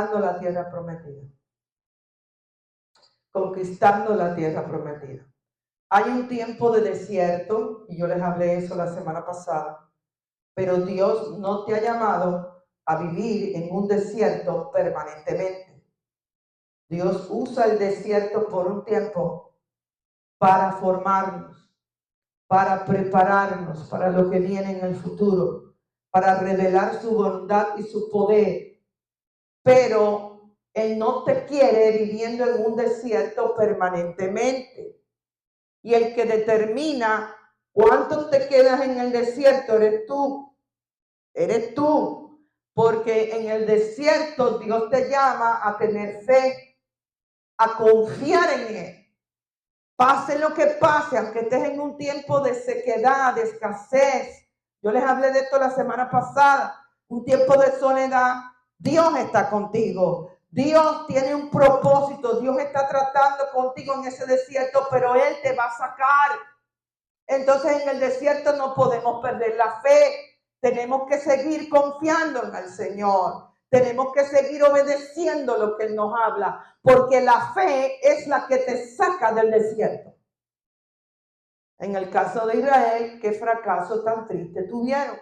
conquistando la tierra prometida. Conquistando la tierra prometida. Hay un tiempo de desierto, y yo les hablé eso la semana pasada, pero Dios no te ha llamado a vivir en un desierto permanentemente. Dios usa el desierto por un tiempo para formarnos, para prepararnos para lo que viene en el futuro, para revelar su bondad y su poder. Pero Él no te quiere viviendo en un desierto permanentemente. Y el que determina cuánto te quedas en el desierto eres tú. Eres tú. Porque en el desierto Dios te llama a tener fe, a confiar en Él. Pase lo que pase, aunque estés en un tiempo de sequedad, de escasez. Yo les hablé de esto la semana pasada. Un tiempo de soledad. Dios está contigo. Dios tiene un propósito. Dios está tratando contigo en ese desierto, pero Él te va a sacar. Entonces en el desierto no podemos perder la fe. Tenemos que seguir confiando en el Señor. Tenemos que seguir obedeciendo lo que Él nos habla, porque la fe es la que te saca del desierto. En el caso de Israel, qué fracaso tan triste tuvieron,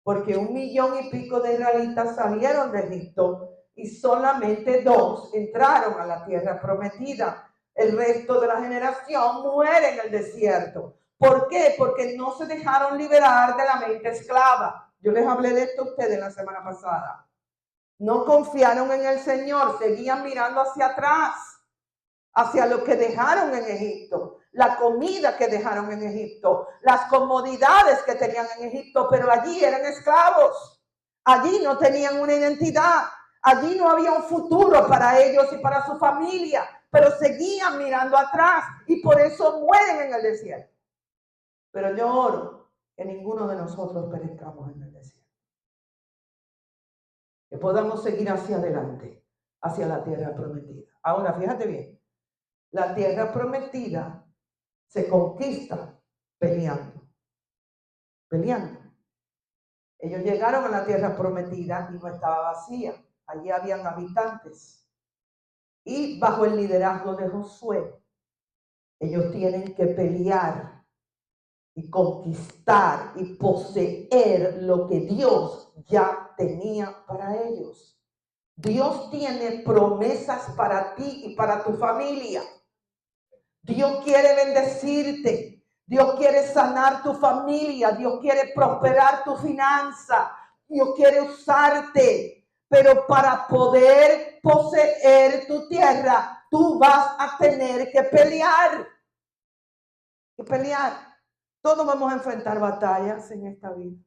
porque 1,000,000 y pico de israelitas salieron de Egipto y solamente 2 entraron a la tierra prometida. El resto de la generación muere en el desierto. ¿Por qué? Porque no se dejaron liberar de la mente esclava. Yo les hablé de esto a ustedes la semana pasada. No confiaron en el Señor, seguían mirando hacia atrás, hacia lo que dejaron en Egipto, la comida que dejaron en Egipto, las comodidades que tenían en Egipto, pero allí eran esclavos, allí no tenían una identidad, allí no había un futuro para ellos y para su familia, pero seguían mirando atrás y por eso mueren en el desierto. Pero yo oro que ninguno de nosotros perezcamos en el desierto. Que podamos seguir hacia adelante, hacia la tierra prometida. Ahora, fíjate bien, la tierra prometida se conquista peleando. Ellos llegaron a la tierra prometida y no estaba vacía. Allí habían habitantes. Y bajo el liderazgo de Josué, ellos tienen que pelear y conquistar y poseer lo que Dios ya tenía para ellos. Dios tiene promesas para ti y para tu familia. Dios quiere bendecirte. Dios quiere sanar tu familia. Dios quiere prosperar tu finanza. Dios quiere usarte. Pero para poder poseer tu tierra, tú vas a tener que pelear. Todos vamos a enfrentar batallas en esta vida.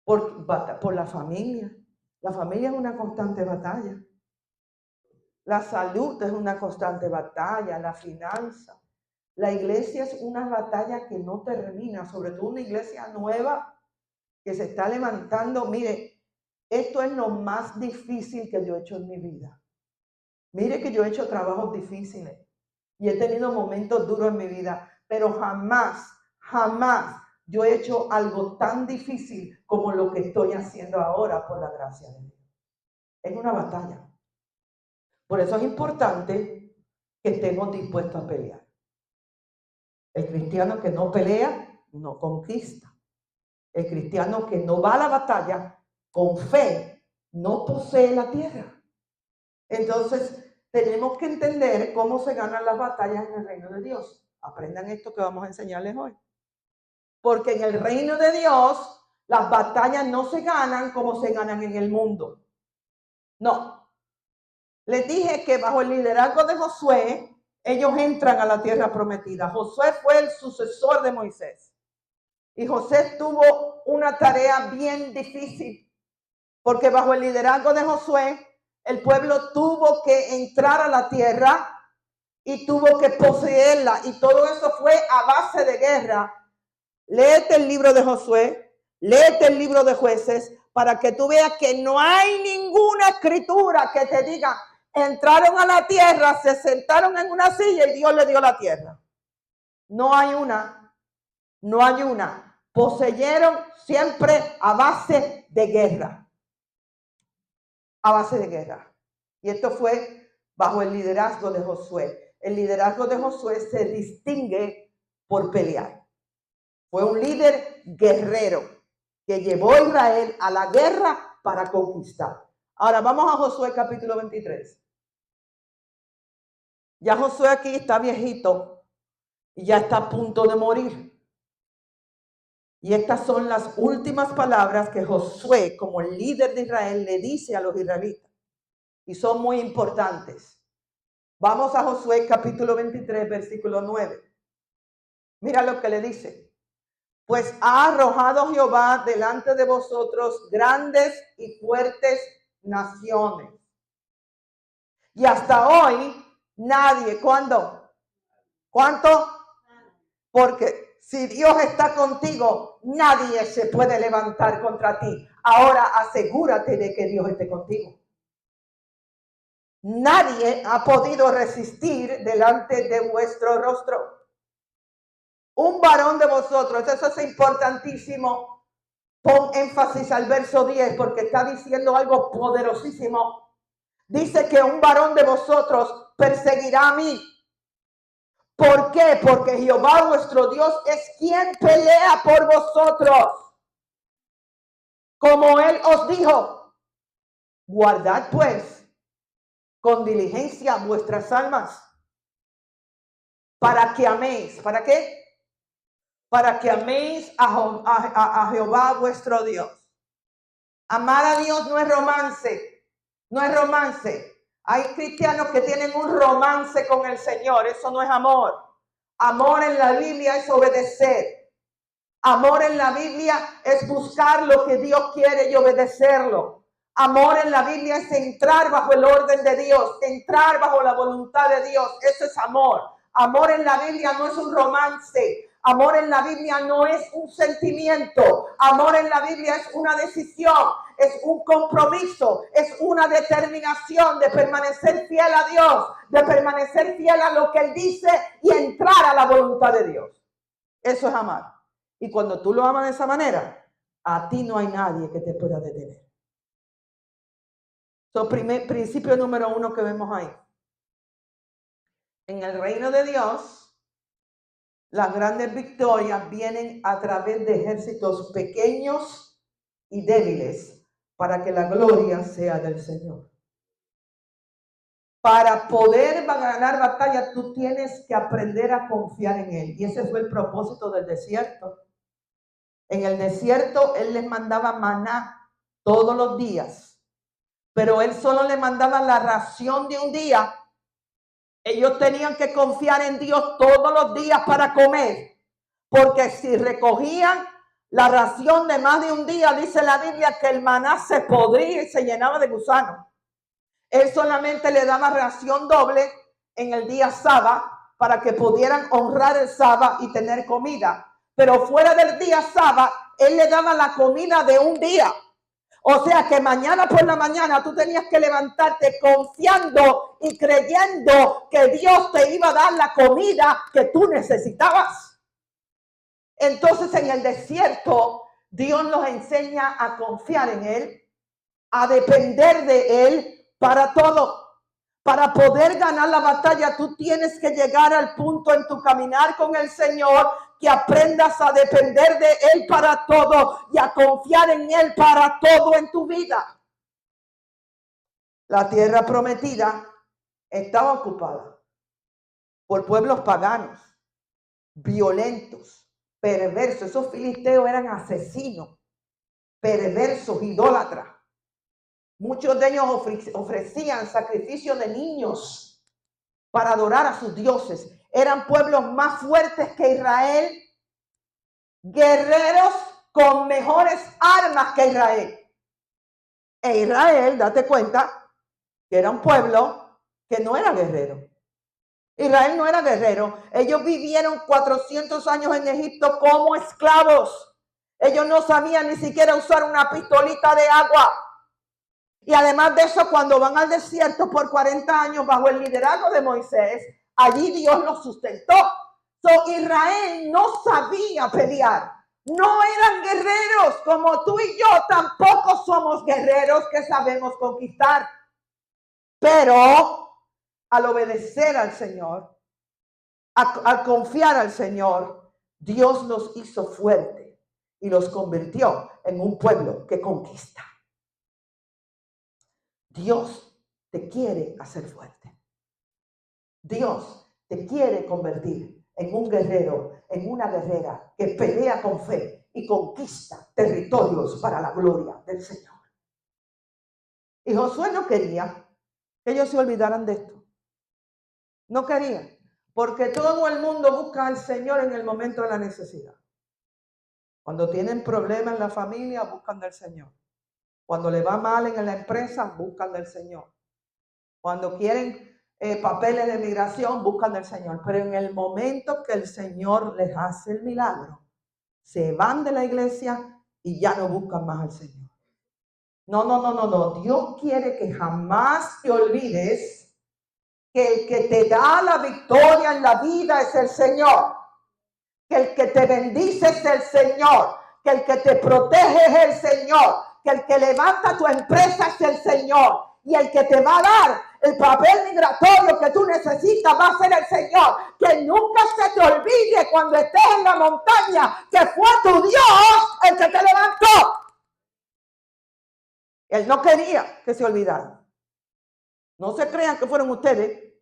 Por la familia. La familia es una constante batalla. La salud es una constante batalla, la finanza. La iglesia es una batalla que no termina, sobre todo una iglesia nueva que se está levantando. Mire, esto es lo más difícil que yo he hecho en mi vida. Mire que yo he hecho trabajos difíciles y he tenido momentos duros en mi vida, pero jamás yo he hecho algo tan difícil como lo que estoy haciendo ahora por la gracia de Dios. Es una batalla. Por eso es importante que estemos dispuestos a pelear. El cristiano que no pelea, no conquista. El cristiano que no va a la batalla con fe, no posee la tierra. Entonces, tenemos que entender cómo se ganan las batallas en el reino de Dios. Aprendan esto que vamos a enseñarles hoy. Porque en el reino de Dios, las batallas no se ganan como se ganan en el mundo. No. Les dije que bajo el liderazgo de Josué, ellos entran a la tierra prometida. Josué fue el sucesor de Moisés. Y Josué tuvo una tarea bien difícil, porque bajo el liderazgo de Josué, el pueblo tuvo que entrar a la tierra y tuvo que poseerla. Y todo eso fue a base de guerra. Léete el libro de Josué, léete el libro de Jueces, para que tú veas que no hay ninguna escritura que te diga: entraron a la tierra, se sentaron en una silla y Dios le dio la tierra. No hay una. Poseyeron siempre a base de guerra. a base de guerra. Y esto fue bajo el liderazgo de Josué. El liderazgo de Josué se distingue por pelear. Fue un líder guerrero que llevó a Israel a la guerra para conquistar. Ahora vamos a Josué capítulo 23. Ya Josué aquí está viejito y ya está a punto de morir. Y estas son las últimas palabras que Josué, como el líder de Israel, le dice a los israelitas. Y son muy importantes. Vamos a Josué capítulo 23, versículo 9. Mira lo que le dice. Pues ha arrojado Jehová delante de vosotros grandes y fuertes naciones. Y hasta hoy nadie, ¿cuándo? ¿Cuánto? Porque si Dios está contigo, nadie se puede levantar contra ti. Ahora asegúrate de que Dios esté contigo. Nadie ha podido resistir delante de vuestro rostro. Un varón de vosotros, eso es importantísimo. Pon énfasis al verso 10 porque está diciendo algo poderosísimo. Dice que un varón de vosotros perseguirá a mí. ¿Por qué? Porque Jehová vuestro Dios es quien pelea por vosotros. Como él os dijo, guardad pues con diligencia vuestras almas para que améis. ¿Para qué? Para que améis a Jehová vuestro Dios. Amar a Dios no es romance. No es romance. Hay cristianos que tienen un romance con el Señor. Eso no es amor. Amor en la Biblia es obedecer. Amor en la Biblia es buscar lo que Dios quiere y obedecerlo. Amor en la Biblia es entrar bajo el orden de Dios, entrar bajo la voluntad de Dios. Eso es amor. Amor en la Biblia no es un romance. Amor en la Biblia no es un sentimiento. Amor en la Biblia es una decisión, es un compromiso, es una determinación de permanecer fiel a Dios, de permanecer fiel a lo que Él dice y entrar a la voluntad de Dios. Eso es amar. Y cuando tú lo amas de esa manera, a ti no hay nadie que te pueda detener. Principio número 1 que vemos ahí. En el reino de Dios, las grandes victorias vienen a través de ejércitos pequeños y débiles para que la gloria sea del Señor. Para poder ganar batalla, tú tienes que aprender a confiar en Él. Y ese fue el propósito del desierto. En el desierto, Él les mandaba maná todos los días. Pero Él solo le mandaba la ración de un día. Ellos tenían que confiar en Dios todos los días para comer. Porque si recogían la ración de más de un día, dice la Biblia que el maná se podría y se llenaba de gusanos. Él solamente le daba ración doble en el día sábado para que pudieran honrar el sábado y tener comida. Pero fuera del día sábado, Él le daba la comida de un día. O sea que mañana por la mañana tú tenías que levantarte confiando y creyendo que Dios te iba a dar la comida que tú necesitabas. Entonces en el desierto Dios nos enseña a confiar en Él, a depender de Él para todo. Para poder ganar la batalla, tú tienes que llegar al punto en tu caminar con el Señor que aprendas a depender de Él para todo y a confiar en Él para todo en tu vida. La tierra prometida estaba ocupada por pueblos paganos, violentos, perversos. Esos filisteos eran asesinos, perversos, idólatras. Muchos de ellos ofrecían sacrificios de niños para adorar a sus dioses. Eran pueblos más fuertes que Israel, guerreros con mejores armas que Israel. E Israel, date cuenta, que era un pueblo que no era guerrero. Israel no era guerrero. Ellos vivieron 400 años en Egipto como esclavos. Ellos no sabían ni siquiera usar una pistolita de agua. Y además de eso, cuando van al desierto por 40 años bajo el liderazgo de Moisés, allí Dios los sustentó. Israel no sabía pelear, No eran guerreros como tú y yo, tampoco somos guerreros que sabemos conquistar. Pero al obedecer al Señor, al confiar al Señor, Dios los hizo fuerte y los convirtió en un pueblo que conquista. Dios te quiere hacer fuerte. Dios te quiere convertir en un guerrero, en una guerrera que pelea con fe y conquista territorios para la gloria del Señor. Y Josué no quería que ellos se olvidaran de esto. No quería, porque todo el mundo busca al Señor en el momento de la necesidad. Cuando tienen problemas en la familia, buscan del Señor. Cuando le va mal en la empresa, buscan del Señor. Cuando quieren papeles de migración, buscan del Señor. Pero en el momento que el Señor les hace el milagro, se van de la iglesia y ya no buscan más al Señor. No. Dios quiere que jamás te olvides que el que te da la victoria en la vida es el Señor. Que el que te bendice es el Señor. Que el que te protege es el Señor. Que el que levanta tu empresa es el Señor. Y el que te va a dar el papel migratorio que tú necesitas va a ser el Señor. Que nunca se te olvide cuando estés en la montaña que fue tu Dios el que te levantó. Él no quería que se olvidaran. No se crean que fueron ustedes.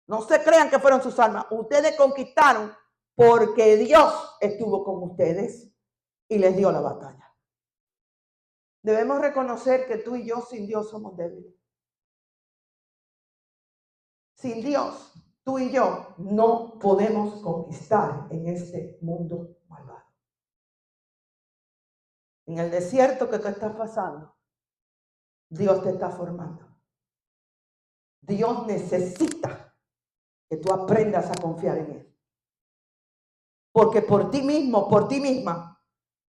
No se crean que fueron sus almas. Ustedes conquistaron porque Dios estuvo con ustedes y les dio la batalla. Debemos reconocer que tú y yo sin Dios somos débiles. Sin Dios, tú y yo no podemos conquistar en este mundo malvado. En el desierto que tú estás pasando, Dios te está formando. Dios necesita que tú aprendas a confiar en Él. Porque por ti mismo, por ti misma,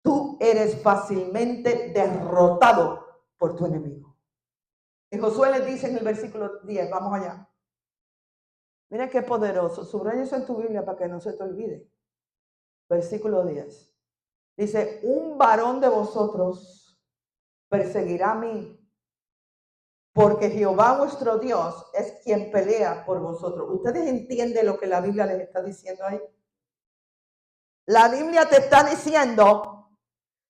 tú eres fácilmente derrotado por tu enemigo. Y Josué le dice en el versículo 10, vamos allá. Mira qué poderoso. Subraya eso en tu Biblia para que no se te olvide. Versículo 10. Dice, un varón de vosotros perseguirá a mí, porque Jehová vuestro Dios es quien pelea por vosotros. ¿Ustedes entienden lo que la Biblia les está diciendo ahí? La Biblia te está diciendo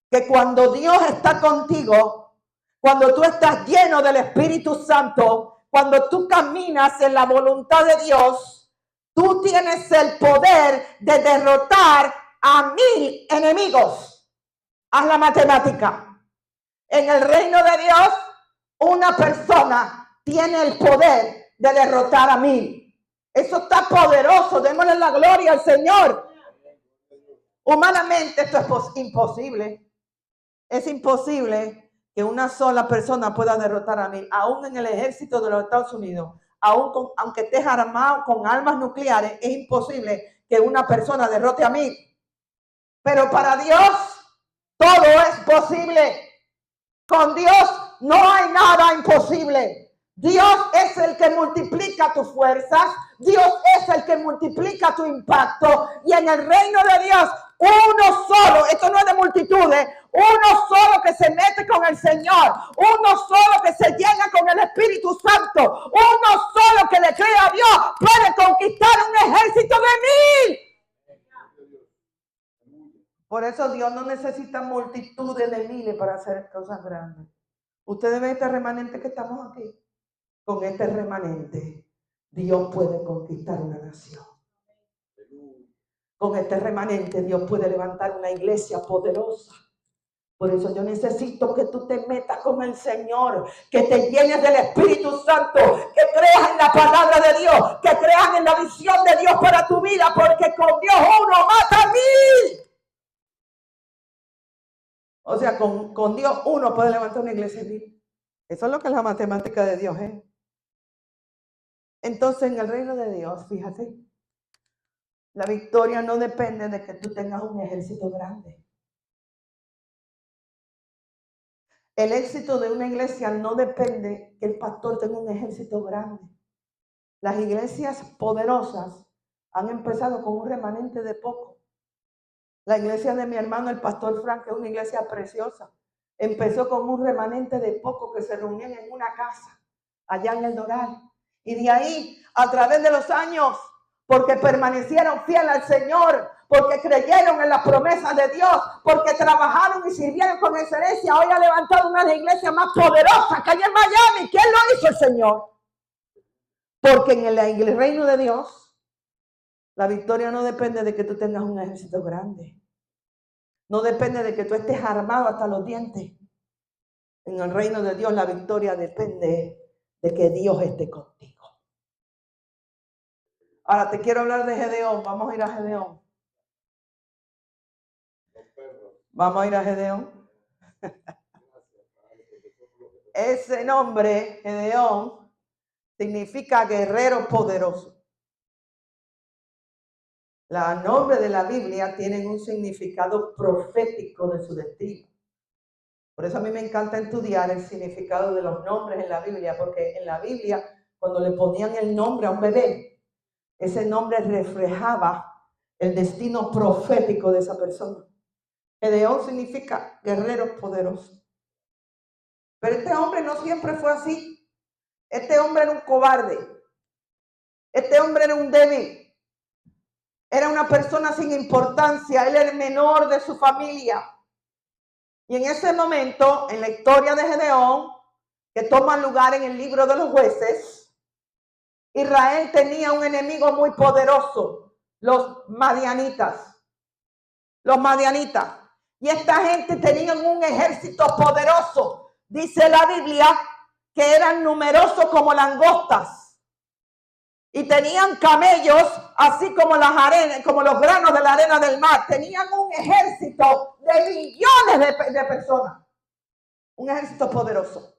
que cuando Dios está contigo, cuando tú estás lleno del Espíritu Santo, cuando tú caminas en la voluntad de Dios, tú tienes el poder de derrotar a 1000 enemigos. Haz la matemática. En el reino de Dios, una persona tiene el poder de derrotar a 1000. Eso está poderoso. Démosle la gloria al Señor. Humanamente esto es imposible. Es imposible que una sola persona pueda derrotar a 1000, aún en el ejército de los Estados Unidos, aunque estés armado con armas nucleares, es imposible que una persona derrote a 1000. Pero para Dios todo es posible. Con Dios no hay nada imposible. Dios es el que multiplica tus fuerzas. Dios es el que multiplica tu impacto. Y en el reino de Dios, uno solo, esto no es de multitudes, uno solo que se mete con el Señor, uno solo que se llena con el Espíritu Santo, uno solo que le cree a Dios, puede conquistar un ejército de 1000. Por eso Dios no necesita multitudes de miles para hacer cosas grandes. Ustedes ven este remanente que estamos aquí. Con este remanente, Dios puede conquistar una nación. Con este remanente, Dios puede levantar una iglesia poderosa. Por eso yo necesito que tú te metas con el Señor, que te llenes del Espíritu Santo, que creas en la palabra de Dios, que creas en la visión de Dios para tu vida, porque con Dios uno mata a 1000. O sea, con Dios uno puede levantar una iglesia viva. Eso es lo que es la matemática de Dios, ¿eh? Entonces, en el reino de Dios, fíjate, la victoria no depende de que tú tengas un ejército grande. El éxito de una iglesia no depende que el pastor tenga un ejército grande. Las iglesias poderosas han empezado con un remanente de poco. La iglesia de mi hermano, el pastor Frank, es una iglesia preciosa. Empezó con un remanente de pocos que se reunían en una casa, allá en el Doral. Y de ahí, a través de los años, porque permanecieron fieles al Señor, porque creyeron en las promesas de Dios, porque trabajaron y sirvieron con excelencia, hoy ha levantado una de las iglesias más poderosas que hay en Miami. ¿Quién lo hizo? El Señor. Porque en el reino de Dios, la victoria no depende de que tú tengas un ejército grande. No depende de que tú estés armado hasta los dientes. En el reino de Dios la victoria depende de que Dios esté contigo. Ahora te quiero hablar de Gedeón. Vamos a ir a Gedeón. Vamos a ir a Gedeón. Ese nombre, Gedeón, significa guerrero poderoso. Los nombres de la Biblia tienen un significado profético de su destino. Por eso a mí me encanta estudiar el significado de los nombres en la Biblia, porque en la Biblia, cuando le ponían el nombre a un bebé, ese nombre reflejaba el destino profético de esa persona. Gedeón significa guerrero poderoso. Pero este hombre no siempre fue así. Este hombre era un cobarde. Este hombre era un débil. Era una persona sin importancia. Él era el menor de su familia. Y en ese momento, en la historia de Gedeón, que toma lugar en el libro de los jueces, Israel tenía un enemigo muy poderoso, los madianitas. Los madianitas. Y esta gente tenía un ejército poderoso. Dice la Biblia que eran numerosos como langostas. Y tenían camellos, así como las arenas, como los granos de la arena del mar. Tenían un ejército de millones de personas. Un ejército poderoso.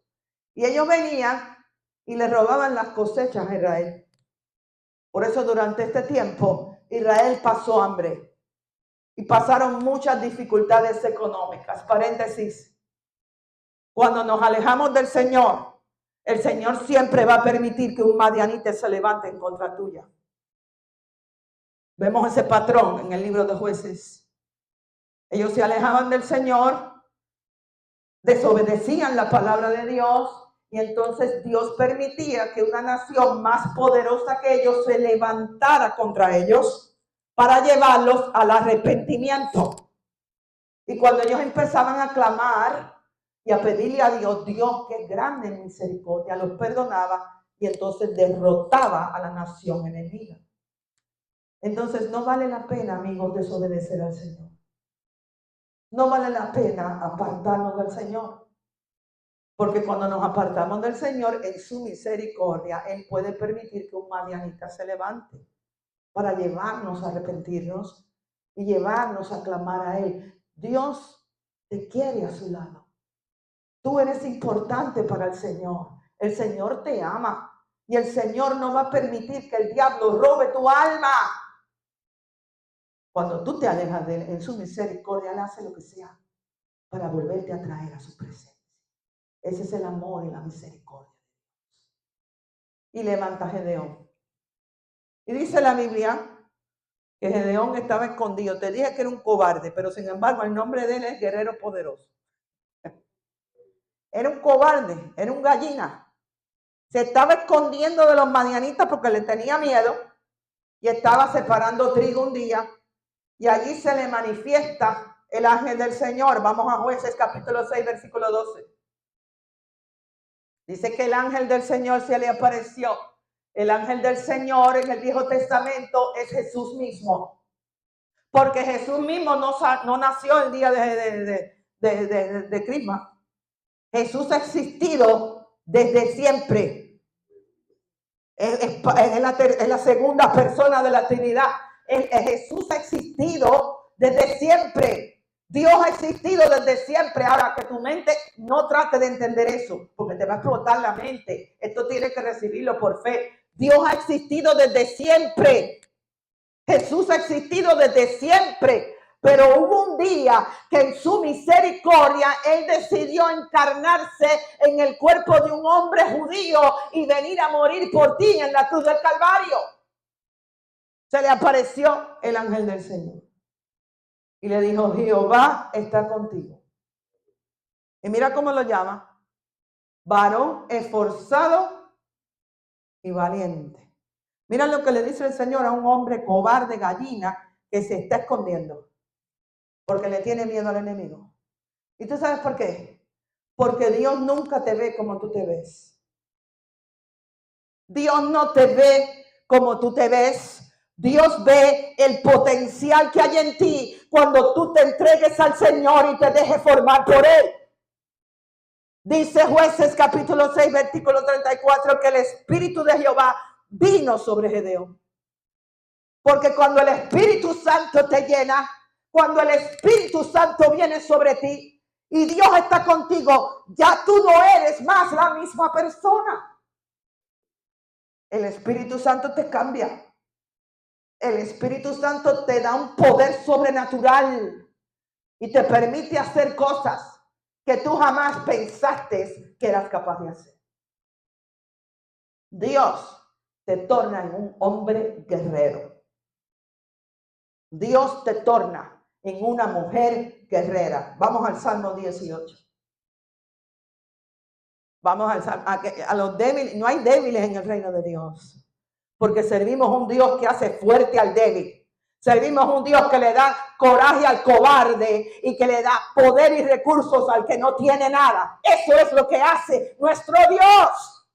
Y ellos venían y le robaban las cosechas a Israel. Por eso durante este tiempo Israel pasó hambre. Y pasaron muchas dificultades económicas. Paréntesis. Cuando nos alejamos del Señor, el Señor siempre va a permitir que un madianita se levante en contra tuya. Vemos ese patrón en el libro de Jueces. Ellos se alejaban del Señor, desobedecían la palabra de Dios, y entonces Dios permitía que una nación más poderosa que ellos se levantara contra ellos para llevarlos al arrepentimiento. Y cuando ellos empezaban a clamar y a pedirle a Dios, Dios que es grande en misericordia, los perdonaba y entonces derrotaba a la nación enemiga. Entonces no vale la pena, amigos, desobedecer al Señor. No vale la pena apartarnos del Señor. Porque cuando nos apartamos del Señor, en su misericordia, Él puede permitir que un madianita se levante para llevarnos a arrepentirnos y llevarnos a clamar a Él. Dios te quiere a su lado. Tú eres importante para el Señor. El Señor te ama. Y el Señor no va a permitir que el diablo robe tu alma. Cuando tú te alejas de Él, en su misericordia, Él hace lo que sea para volverte a traer a su presencia. Ese es el amor y la misericordia de Dios. Y levanta a Gedeón. Y dice la Biblia que Gedeón estaba escondido. Te dije que era un cobarde, pero sin embargo el nombre de él es guerrero poderoso. Era un cobarde, era un gallina. Se estaba escondiendo de los madianitas porque le tenía miedo y estaba separando trigo un día y allí se le manifiesta el ángel del Señor. Vamos a Jueces capítulo 6, versículo 12. Dice que el ángel del Señor se le apareció. El ángel del Señor en el Viejo Testamento es Jesús mismo. Porque Jesús mismo no nació el día de Crisma. Jesús ha existido desde siempre. Es la segunda persona de la Trinidad. Jesús ha existido desde siempre. Dios ha existido desde siempre. Ahora, que tu mente no trate de entender eso, porque te va a explotar la mente. Esto tienes que recibirlo por fe. Dios ha existido desde siempre. Jesús ha existido desde siempre. Pero hubo un día que en su misericordia Él decidió encarnarse en el cuerpo de un hombre judío y venir a morir por ti en la cruz del Calvario. Se le apareció el ángel del Señor. Y le dijo, Jehová está contigo. Y mira cómo lo llama. Varón esforzado y valiente. Mira lo que le dice el Señor a un hombre cobarde, gallina, que se está escondiendo. Porque le tiene miedo al enemigo. ¿Y tú sabes por qué? Porque Dios nunca te ve como tú te ves. Dios no te ve como tú te ves. Dios ve el potencial que hay en ti cuando tú te entregues al Señor y te dejes formar por Él. Dice Jueces capítulo 6, versículo 34, que el Espíritu de Jehová vino sobre Gedeón. Porque cuando el Espíritu Santo te llena, cuando el Espíritu Santo viene sobre ti y Dios está contigo, ya tú no eres más la misma persona. El Espíritu Santo te cambia. El Espíritu Santo te da un poder sobrenatural y te permite hacer cosas que tú jamás pensaste que eras capaz de hacer. Dios te torna en un hombre guerrero. Dios te torna en una mujer guerrera. Vamos al Salmo 18. Vamos al Salmo. A los débiles, no hay débiles en el reino de Dios. Porque servimos un Dios que hace fuerte al débil. Servimos un Dios que le da coraje al cobarde y que le da poder y recursos al que no tiene nada. Eso es lo que hace nuestro Dios.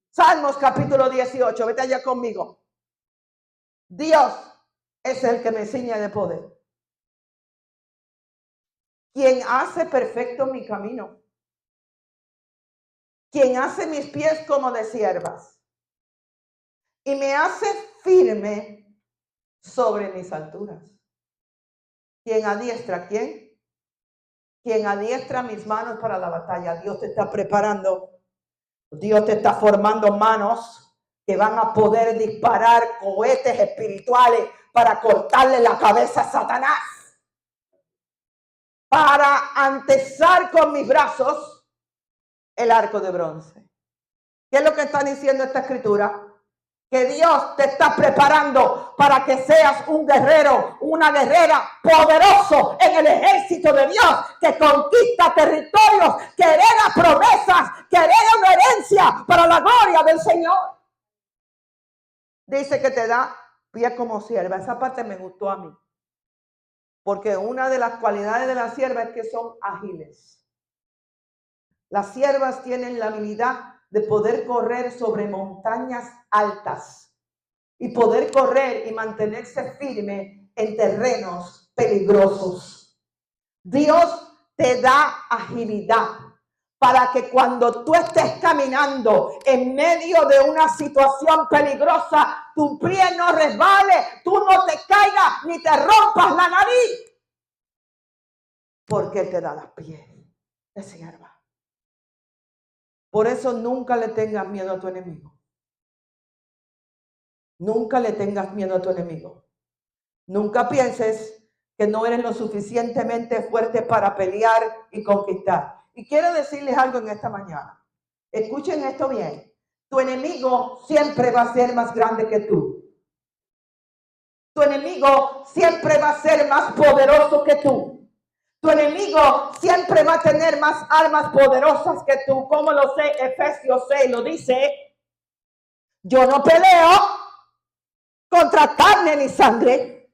Salmos capítulo 18, vete allá conmigo. Dios es el que me ciñe de poder. Quien hace perfecto mi camino. Quien hace mis pies como de siervas. Y me hace firme sobre mis alturas. ¿Quién adiestra? ¿Quién? Quien adiestra mis manos para la batalla. Dios te está preparando. Dios te está formando manos que van a poder disparar cohetes espirituales para cortarle la cabeza a Satanás. Para antesar con mis brazos el arco de bronce. ¿Qué es lo que está diciendo esta escritura? Que Dios te está preparando para que seas un guerrero, una guerrera poderoso en el ejército de Dios, que conquista territorios, que hereda promesas, que hereda una herencia para la gloria del Señor. Dice que te da pie como sierva. Esa parte me gustó a mí, porque una de las cualidades de la sierva es que son ágiles. Las siervas tienen la habilidad de poder correr sobre montañas altas y poder correr y mantenerse firme en terrenos peligrosos. Dios te da agilidad para que cuando tú estés caminando en medio de una situación peligrosa, tu pie no resbale, tú no te caigas ni te rompas la nariz, porque Él te da las pies de sierva. Por eso nunca le tengas miedo a tu enemigo. Nunca le tengas miedo a tu enemigo. Nunca pienses que no eres lo suficientemente fuerte para pelear y conquistar. Y quiero decirles algo en esta mañana. Escuchen esto bien. Tu enemigo siempre va a ser más grande que tú. Tu enemigo siempre va a ser más poderoso que tú. Tu enemigo siempre va a tener más armas poderosas que tú. ¿Cómo lo sé? Efesios 6 lo dice. Yo no peleo contra carne ni sangre.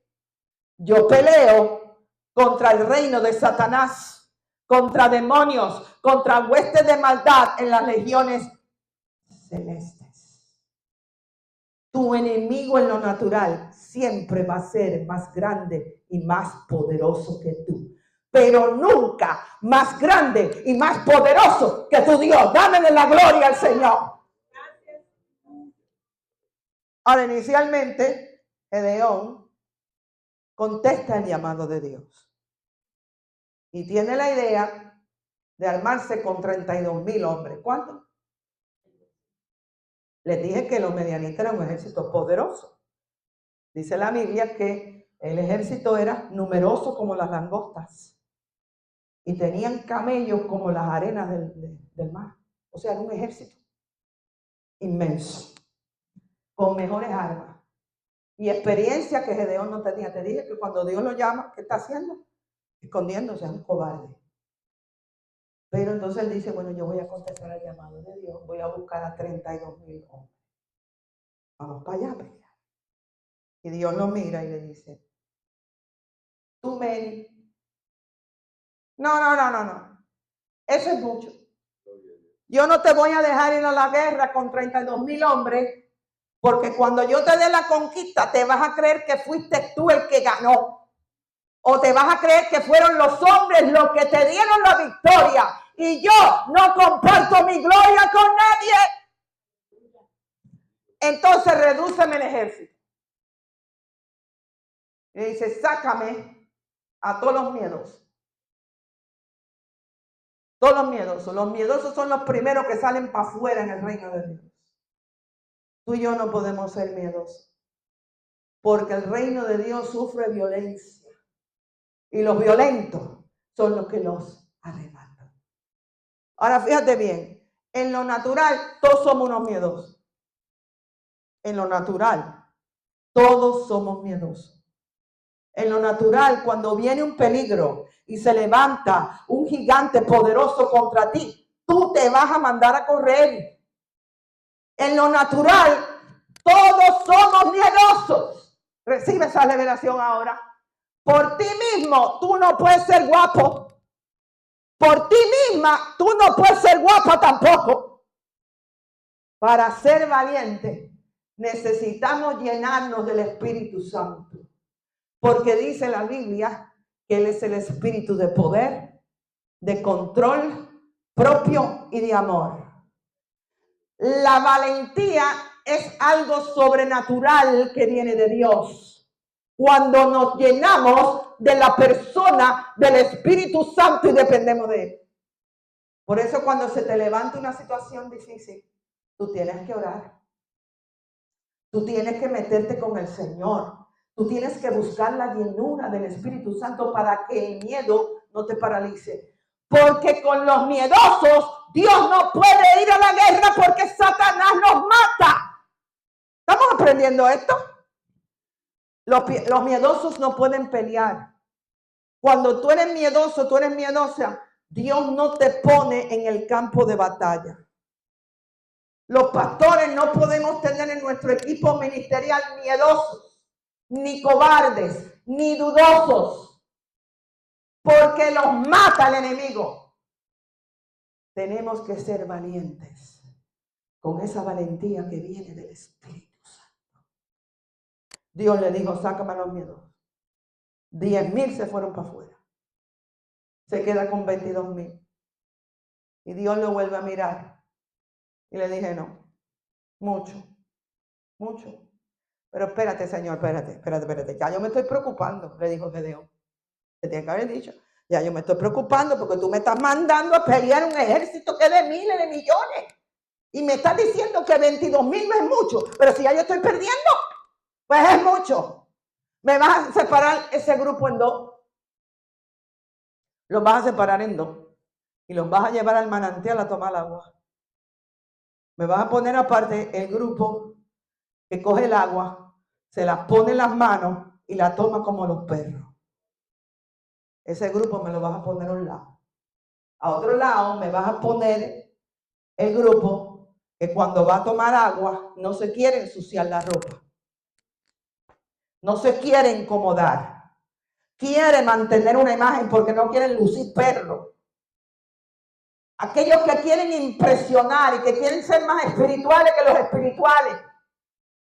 Yo peleo contra el reino de Satanás, contra demonios, contra huestes de maldad en las legiones celestes. Tu enemigo en lo natural siempre va a ser más grande y más poderoso que tú, pero nunca más grande y más poderoso que tu Dios. Dame la gloria al Señor. Ahora, inicialmente, Gedeón contesta el llamado de Dios y tiene la idea de armarse con 32,000 hombres. ¿Cuánto? Les dije que los medianitas eran un ejército poderoso. Dice la Biblia que el ejército era numeroso como las langostas y tenían camellos como las arenas del mar. O sea, era un ejército inmenso, con mejores armas. y experiencia que Gedeón no tenía. Te dije que cuando Dios lo llama, ¿qué está haciendo? Escondiéndose, es un cobarde. Pero entonces él dice, bueno, yo voy a contestar al llamado de Dios, voy a buscar a 32,000 hombres. Vamos para allá, pelear. Y Dios lo mira y le dice, tú, Meni, no. Eso es mucho. Yo no te voy a dejar ir a la guerra con 32,000 hombres, porque cuando yo te dé la conquista, te vas a creer que fuiste tú el que ganó. O te vas a creer que fueron los hombres los que te dieron la victoria. Y yo no comparto mi gloria con nadie. Entonces redúceme el ejército. Y dice, sácame a todos los miedosos. Todos los miedosos. Los miedosos son los primeros que salen para afuera en el reino de Dios. Tú y yo no podemos ser miedosos. Porque el reino de Dios sufre violencia. Y los violentos son los que los arrebatan. Ahora fíjate bien. En lo natural, todos somos unos miedosos. En lo natural, todos somos miedosos. En lo natural, cuando viene un peligro y se levanta un gigante poderoso contra ti, tú te vas a mandar a correr. En lo natural, todos somos miedosos. Recibe esa revelación ahora. Por ti mismo, tú no puedes ser guapo. Por ti misma, tú no puedes ser guapa tampoco. Para ser valiente, necesitamos llenarnos del Espíritu Santo. Porque dice la Biblia que Él es el espíritu de poder, de control propio y de amor. La valentía es algo sobrenatural que viene de Dios. Cuando nos llenamos de la persona del Espíritu Santo y dependemos de Él. Por eso cuando se te levanta una situación difícil, tú tienes que orar. Tú tienes que meterte con el Señor. Tú tienes que buscar la llenura del Espíritu Santo para que el miedo no te paralice. Porque con los miedosos Dios no puede ir a la guerra porque Satanás los mata. ¿Estamos aprendiendo esto? Los miedosos no pueden pelear. Cuando tú eres miedoso, tú eres miedosa, Dios no te pone en el campo de batalla. Los pastores no podemos tener en nuestro equipo ministerial miedosos, ni cobardes, ni dudosos, porque los mata el enemigo. Tenemos que ser valientes, con esa valentía que viene del Espíritu Santo. Dios le dijo, sácame a los miedosos. 10,000 se fueron para afuera. Se queda con 22,000. Y Dios lo vuelve a mirar. Y le dije, no, mucho. Pero espérate, Señor, espérate. Ya yo me estoy preocupando, le dijo Gedeón. Te tiene que haber dicho, ya yo me estoy preocupando porque tú me estás mandando a pelear un ejército que es de miles, de millones. Y me estás diciendo que 22,000 no es mucho. Pero si ya yo estoy perdiendo, pues es mucho. Me vas a separar ese grupo en dos. Los vas a separar en dos. Y los vas a llevar al manantial a tomar agua. Me vas a poner aparte el grupo que coge el agua, se la pone en las manos y la toma como los perros. Ese grupo me lo vas a poner a un lado. A otro lado me vas a poner el grupo que cuando va a tomar agua no se quiere ensuciar la ropa. No se quiere incomodar. Quiere mantener una imagen porque no quieren lucir perros. Aquellos que quieren impresionar y que quieren ser más espirituales que los espirituales.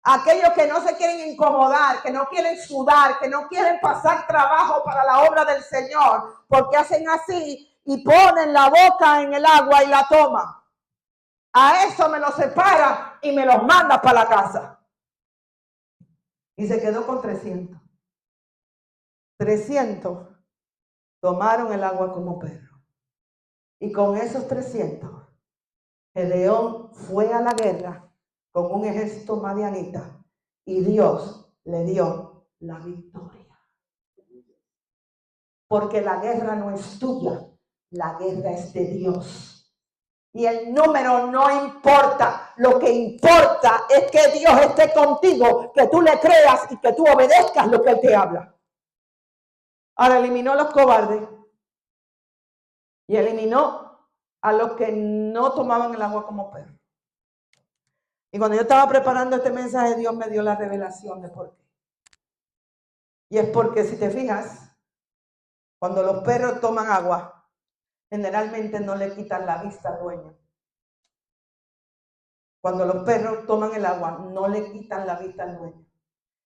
Aquellos que no se quieren incomodar, que no quieren sudar, que no quieren pasar trabajo para la obra del Señor, porque hacen así y ponen la boca en el agua y la toman. A eso me los separa y me los manda para la casa. Y se quedó con 300. 300 tomaron el agua como perro. Y con esos 300, Gedeón fue a la guerra con un ejército madianita y Dios le dio la victoria. Porque la guerra no es tuya, la guerra es de Dios. Y el número no importa. Lo que importa es que Dios esté contigo, que tú le creas y que tú obedezcas lo que Él te habla. Ahora eliminó a los cobardes y eliminó a los que no tomaban el agua como perro. Y cuando yo estaba preparando este mensaje, Dios me dio la revelación de por qué. Y es porque, si te fijas, cuando los perros toman agua, generalmente no le quitan la vista al dueño. Cuando los perros toman el agua, no le quitan la vista al dueño.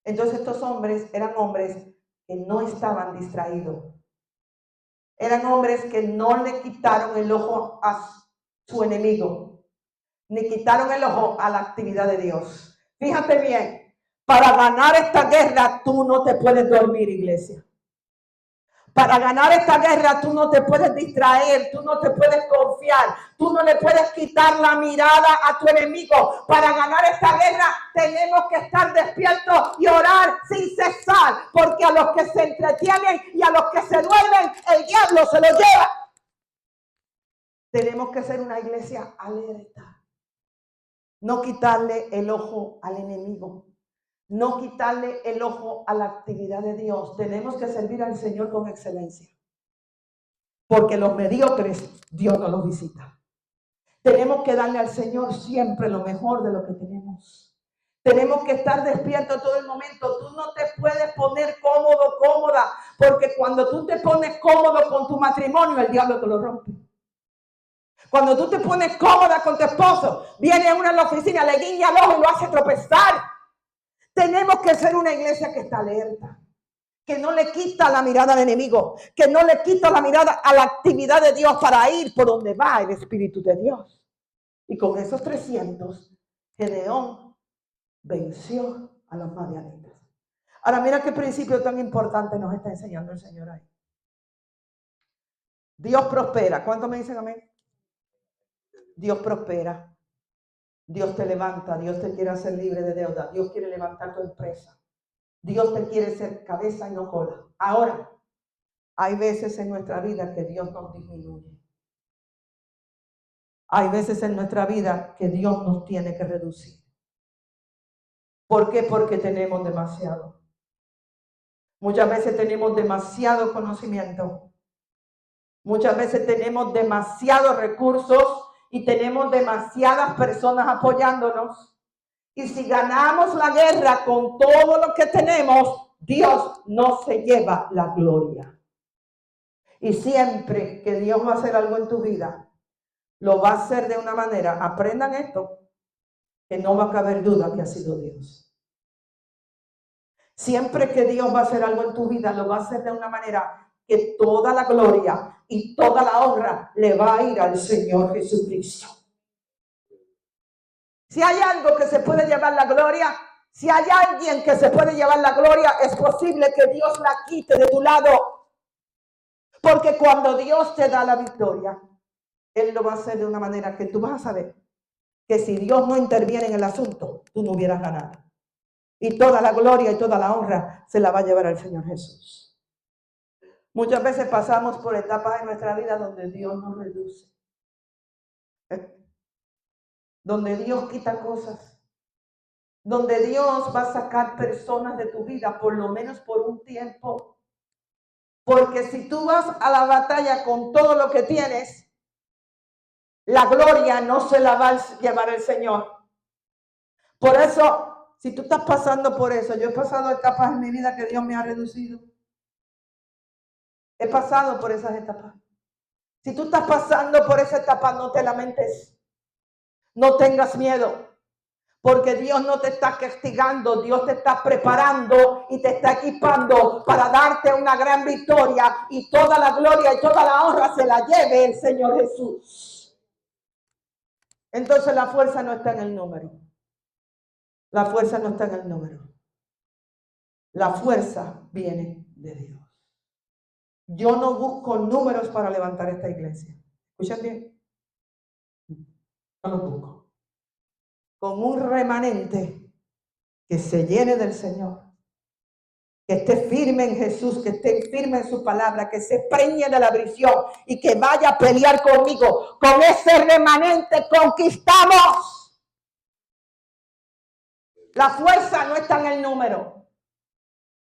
Entonces estos hombres eran hombres que no estaban distraídos. Eran hombres que no le quitaron el ojo a su enemigo, ni quitaron el ojo a la actividad de Dios. Fíjate bien, para ganar esta guerra tú no te puedes dormir, iglesia. Para ganar esta guerra tú no te puedes distraer, tú no te puedes confiar, tú no le puedes quitar la mirada a tu enemigo. Para ganar esta guerra tenemos que estar despiertos y orar sin cesar, porque a los que se entretienen y a los que se duermen, el diablo se lo lleva. Tenemos que ser una iglesia alerta, no quitarle el ojo al enemigo. No quitarle el ojo a la actividad de Dios. Tenemos que servir al Señor con excelencia. Porque los mediocres, Dios no los visita. Tenemos que darle al Señor siempre lo mejor de lo que tenemos. Tenemos que estar despiertos todo el momento. Tú no te puedes poner cómodo, cómoda. Porque cuando tú te pones cómodo con tu matrimonio, el diablo te lo rompe. Cuando tú te pones cómoda con tu esposo, viene uno en la oficina, le guiña el ojo y lo hace tropezar. Tenemos que ser una iglesia que está alerta, que no le quita la mirada al enemigo, que no le quita la mirada a la actividad de Dios para ir por donde va el Espíritu de Dios. Y con esos 300, Gedeón venció a los madianitas. Ahora mira qué principio tan importante nos está enseñando el Señor ahí. Dios prospera. ¿Cuántos me dicen amén? Dios prospera. Dios te levanta, Dios te quiere hacer libre de deuda, Dios quiere levantar tu empresa, Dios te quiere ser cabeza y no cola. Ahora, hay veces en nuestra vida que Dios nos disminuye. Hay veces en nuestra vida que Dios nos tiene que reducir. ¿Por qué? Porque tenemos demasiado. Muchas veces tenemos demasiado conocimiento. Muchas veces tenemos demasiados recursos y tenemos demasiadas personas apoyándonos. Y si ganamos la guerra con todo lo que tenemos, Dios no se lleva la gloria. Y siempre que Dios va a hacer algo en tu vida, lo va a hacer de una manera, aprendan esto, que no va a caber duda que ha sido Dios. Siempre que Dios va a hacer algo en tu vida, lo va a hacer de una manera que toda la gloria y toda la honra le va a ir al Señor Jesucristo. Si hay algo que se puede llevar la gloria, si hay alguien que se puede llevar la gloria, es posible que Dios la quite de tu lado. Porque cuando Dios te da la victoria, Él lo va a hacer de una manera que tú vas a saber que si Dios no interviene en el asunto, tú no hubieras ganado. Y toda la gloria y toda la honra se la va a llevar al Señor Jesús. Muchas veces pasamos por etapas en nuestra vida donde Dios nos reduce. Donde Dios quita cosas. Donde Dios va a sacar personas de tu vida, por lo menos por un tiempo. Porque si tú vas a la batalla con todo lo que tienes, la gloria no se la va a llevar el Señor. Por eso, si tú estás pasando por eso, yo he pasado etapas en mi vida que Dios me ha reducido. He pasado por esas etapas. Si tú estás pasando por esa etapa, no te lamentes. No tengas miedo. Porque Dios no te está castigando, Dios te está preparando y te está equipando para darte una gran victoria y toda la gloria y toda la honra se la lleve el Señor Jesús. Entonces la fuerza no está en el número. La fuerza no está en el número. La fuerza viene de Dios. Yo no busco números para levantar esta iglesia. ¿Escuchan bien? No los busco. Con un remanente que se llene del Señor, que esté firme en Jesús, que esté firme en su palabra, que se preñe de la visión y que vaya a pelear conmigo. Con ese remanente conquistamos. La fuerza no está en el número.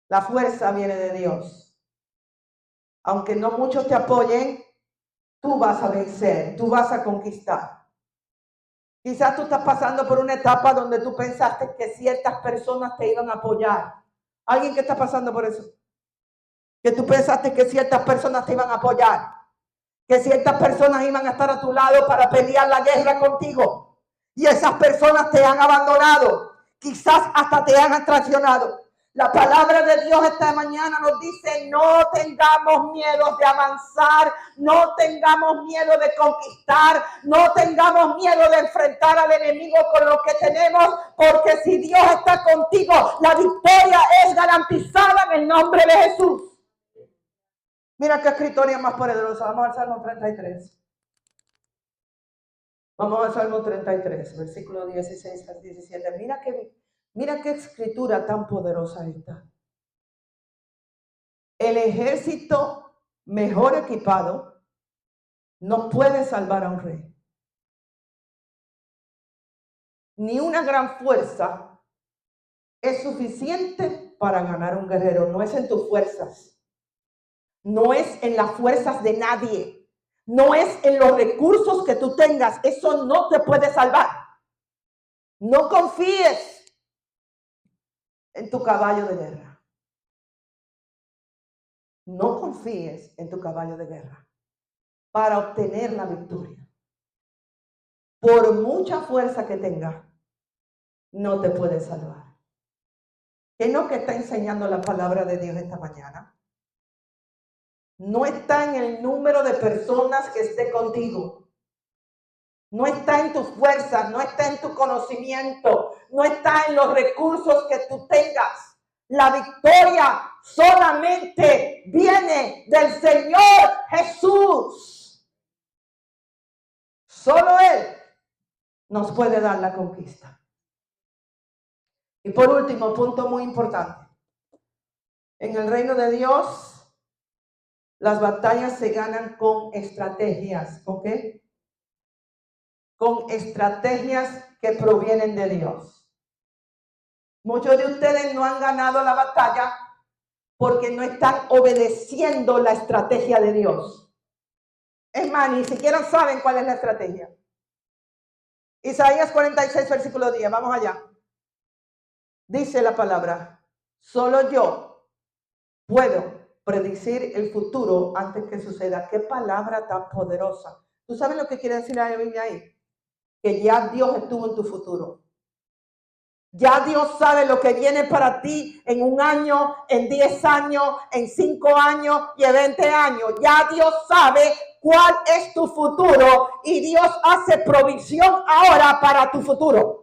La fuerza viene de Dios. Aunque no muchos te apoyen, tú vas a vencer, tú vas a conquistar. Quizás tú estás pasando por una etapa donde tú pensaste que ciertas personas te iban a apoyar. ¿Alguien que está pasando por eso? Que tú pensaste que ciertas personas te iban a apoyar. Que ciertas personas iban a estar a tu lado para pelear la guerra contigo. Y esas personas te han abandonado. Quizás hasta te han traicionado. La palabra de Dios esta mañana nos dice, no tengamos miedo de avanzar, no tengamos miedo de conquistar, no tengamos miedo de enfrentar al enemigo con lo que tenemos, porque si Dios está contigo, la victoria es garantizada en el nombre de Jesús. Mira qué escritoria más poderosa. Vamos al Salmo 33. Vamos al Salmo 33, versículo 16 al 17. Mira qué escritura tan poderosa esta. El ejército mejor equipado no puede salvar a un rey. Ni una gran fuerza es suficiente para ganar a un guerrero. No es en tus fuerzas. No es en las fuerzas de nadie. No es en los recursos que tú tengas. Eso no te puede salvar. No confíes en tu caballo de guerra. No confíes en tu caballo de guerra para obtener la victoria. Por mucha fuerza que tenga, no te puede salvar. ¿Qué es lo que está enseñando la palabra de Dios esta mañana? No está en el número de personas que esté contigo. No está en tus fuerzas, no está en tu conocimiento, no está en los recursos que tú tengas. La victoria solamente viene del Señor Jesús. Solo Él nos puede dar la conquista. Y por último, punto muy importante. En el reino de Dios, las batallas se ganan con estrategias. ¿Con qué? Con estrategias que provienen de Dios. Muchos de ustedes no han ganado la batalla porque no están obedeciendo la estrategia de Dios. Es más, ni siquiera saben cuál es la estrategia. Isaías 46, versículo 10, vamos allá. Dice la palabra, solo yo puedo predecir el futuro antes que suceda. Qué palabra tan poderosa. ¿Tú sabes lo que quiere decir la Biblia ahí? Que ya Dios estuvo en tu futuro. Ya Dios sabe lo que viene para ti en 1 año, en 10 años, en 5 años y en 20 años. Ya Dios sabe cuál es tu futuro y Dios hace provisión ahora para tu futuro.